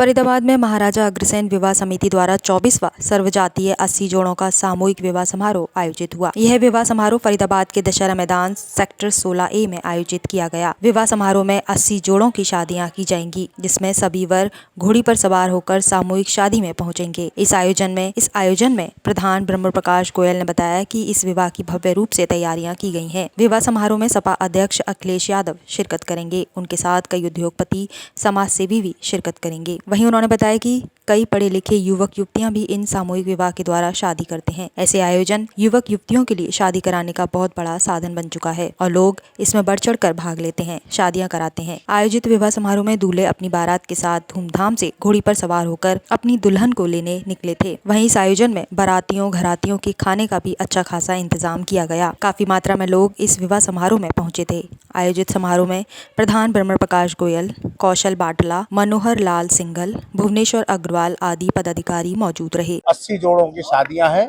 फरीदाबाद में महाराजा अग्रसेन विवाह समिति द्वारा 24वां सर्वजातीय 80 जोड़ों का सामूहिक विवाह समारोह आयोजित हुआ। यह विवाह समारोह फरीदाबाद के दशहरा मैदान सेक्टर 16A में आयोजित किया गया। विवाह समारोह में 80 जोड़ों की शादियां की जाएंगी, जिसमें सभी वर घोड़ी पर सवार होकर सामूहिक शादी में पहुंचेंगे। इस आयोजन में प्रधान ब्रह्म प्रकाश गोयल ने बताया कि इस विवाह की भव्य रूप से तैयारियां की गई हैं। विवाह समारोह में सपा अध्यक्ष अखिलेश यादव शिरकत करेंगे। उनके साथ कई उद्योगपति, समाज सेवी भी शिरकत करेंगे। वहीं उन्होंने बताया कि कई पढ़े लिखे युवक युवतियां भी इन सामूहिक विवाह के द्वारा शादी करते हैं। ऐसे आयोजन युवक युवतियों के लिए शादी कराने का बहुत बड़ा साधन बन चुका है और लोग इसमें बढ़ चढ़ कर भाग लेते हैं, शादियां कराते हैं। आयोजित विवाह समारोह में दूल्हे अपनी बारात के साथ धूमधाम से घोड़ी पर सवार होकर अपनी दुल्हन को लेने निकले थे। वहीं इस आयोजन में बारातियों घरातियों के खाने का भी अच्छा खासा इंतजाम किया गया। काफी मात्रा में लोग इस विवाह समारोह में पहुंचे थे। आयोजित समारोह में प्रधान ब्रह्म प्रकाश गोयल, कौशल बाटला, मनोहर लाल सिंघल, भुवनेश्वर अग्रवाल आदि पदाधिकारी मौजूद रहे। 80 जोड़ों की शादियां हैं।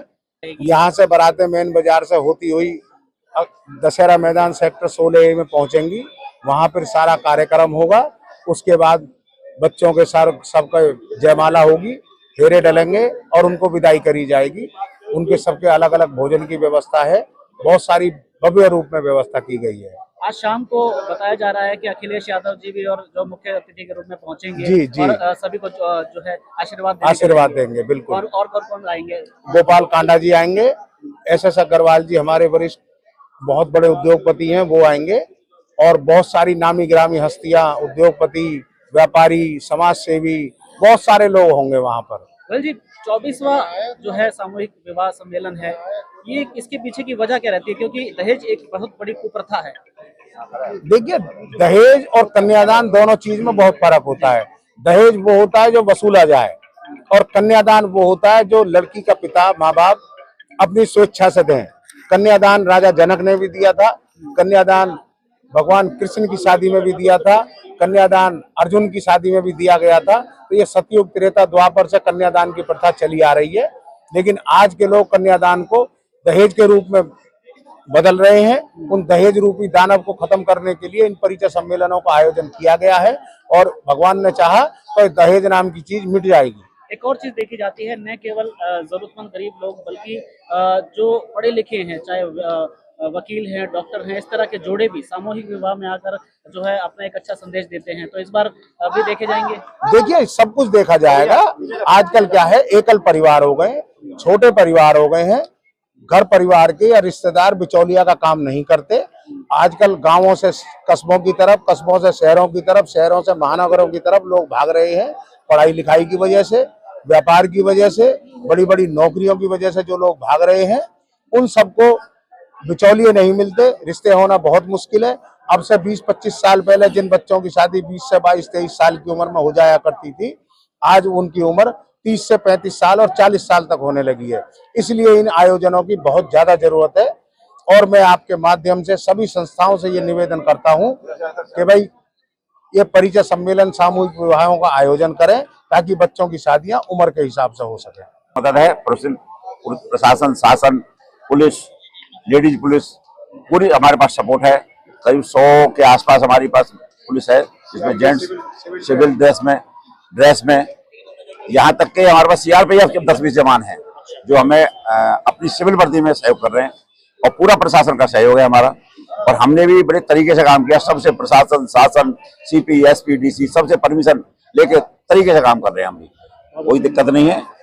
यहाँ से बारातें मेन बाजार से होती हुई दशहरा मैदान सेक्टर 16A में पहुंचेंगी। वहां पर सारा कार्यक्रम होगा। उसके बाद बच्चों के सबका जयमाला होगी, फेरे डलेंगे और उनको विदाई करी जाएगी। उनके सबके अलग अलग भोजन की व्यवस्था है। बहुत सारी भव्य रूप में व्यवस्था की गई है। आज शाम को बताया जा रहा है कि अखिलेश यादव जी भी और जो मुख्य अतिथि के रूप में पहुंचेंगे। जी। और सभी को जो है आशीर्वाद देंगे। बिल्कुल। और कौन आएंगे? गोपाल कांडा जी आएंगे, SS अग्रवाल जी हमारे वरिष्ठ बहुत बड़े उद्योगपति हैं, वो आएंगे और बहुत सारी नामी गिरामी हस्तियां, उद्योगपति, व्यापारी, समाज सेवी, बहुत सारे लोग होंगे वहां पर। जी, 24वां जो है सामूहिक विवाह सम्मेलन है, ये इसके पीछे की वजह क्या रहती है? क्योंकि दहेज एक बहुत बड़ी कुप्रथा है। देखिए, दहेज और कन्यादान दोनों चीज में बहुत फर्क होता है। दहेज वो होता है जो वसूला जाए और कन्यादान वो होता है जो लड़की का पिता माँ बाप अपनी स्वेच्छा से दें। कन्यादान राजा जनक ने भी दिया था, कन्यादान भगवान कृष्ण की शादी में भी दिया था, कन्यादान अर्जुन की शादी में भी दिया गया था। तो ये सतयुग त्रेता द्वापर से कन्यादान की प्रथा चली आ रही है। लेकिन आज के लोग कन्यादान को दहेज के रूप में बदल रहे हैं। उन दहेज रूपी दानव को खत्म करने के लिए इन परिचय सम्मेलनों का आयोजन किया गया है और भगवान ने चाहा तो दहेज नाम की चीज मिट जाएगी। एक और चीज देखी जाती है, न केवल जरूरतमंद गरीब लोग बल्कि जो पढ़े लिखे हैं, चाहे वकील हैं, डॉक्टर हैं, इस तरह के जोड़े भी सामूहिक विवाह में आकर जो है अपना एक अच्छा संदेश देते हैं। तो इस बार भी देखे जाएंगे। देखिए, सब कुछ देखा जाएगा। आजकल क्या है, एकल परिवार हो गए, छोटे परिवार हो गए हैं। घर परिवार के या रिश्तेदार बिचौलिया का काम नहीं करते। आजकल गांवों से कस्बों की तरफ, कस्बों से शहरों की तरफ, शहरों से महानगरों की तरफ लोग भाग रहे हैं। पढ़ाई लिखाई की वजह से, व्यापार की वजह से, बड़ी बड़ी नौकरियों की वजह से जो लोग भाग रहे हैं, उन सबको बिचौलिए नहीं मिलते। रिश्ते होना बहुत मुश्किल है। अब से 20-25 साल पहले जिन बच्चों की शादी 20 से 22-23 साल की उम्र में हो जाया करती थी, आज उनकी उम्र 30 से 35 साल और 40 साल तक होने लगी है। इसलिए इन आयोजनों की बहुत ज्यादा जरूरत है और मैं आपके माध्यम से सभी संस्थाओं से ये निवेदन करता हूं कि भाई ये परिचय सम्मेलन सामूहिक विवाहों का आयोजन करें ताकि बच्चों की शादियां उम्र के हिसाब से हो सके। मदद है प्रशासन, शासन, पुलिस, लेडीज पुलिस, पूरी हमारे पास सपोर्ट है। करीब 100 के आसपास हमारे पास पुलिस है, जिसमें जेंट्स सिविल ड्रेस में यहाँ तक के हमारे पास CRPF के 10-20 जवान हैं जो हमें अपनी सिविल वर्दी में सहयोग कर रहे हैं और पूरा प्रशासन का सहयोग है हमारा। और हमने भी बड़े तरीके से काम किया। सबसे प्रशासन, शासन, CP, SP, DC सबसे परमिशन लेके तरीके से काम कर रहे हैं हम भी। कोई दिक्कत नहीं है।